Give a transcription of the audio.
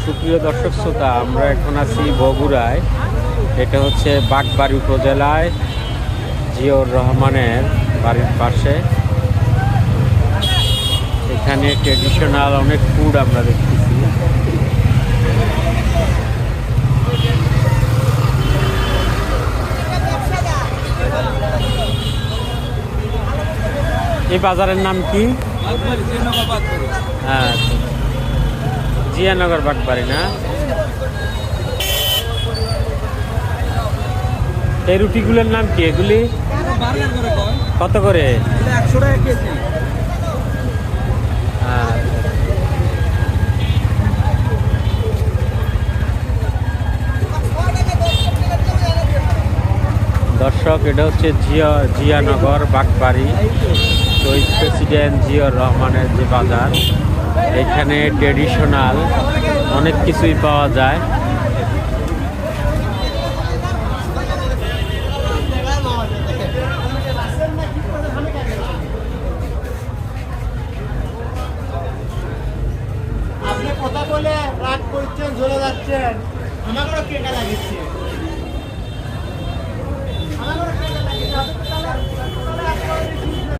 সুপ্রিয় দর্শক শ্রোতা, আমরা এখন আছি বগুড়ায়। এটা হচ্ছে বাগবাড়ি উপজেলায় জিয়র রহমানের বাড়ির পাশে। এখানে ট্রেডিশনাল অনেক ফুড আমরা দেখতেছি। এই বাজারের নাম কি? হ্যাঁ, জিয়ানগর বাগবাড়ি না? এই রুটিগুলোর নাম কি এগুলি? কত করে? 100 টাকা কেজি। দর্শক, এটা হচ্ছে জিয়ানগর বাগবাড়ি, শহীদ প্রেসিডেন্ট জিয়র রহমানের যে বাজার। এখানে ট্রেডিশনাল অনেক কিছুই পাওয়া যায়। আপনি কথা বলে রাগ করছেন, ঝরে যাচ্ছেন, আমাকেও কেটা লাগিয়েছে।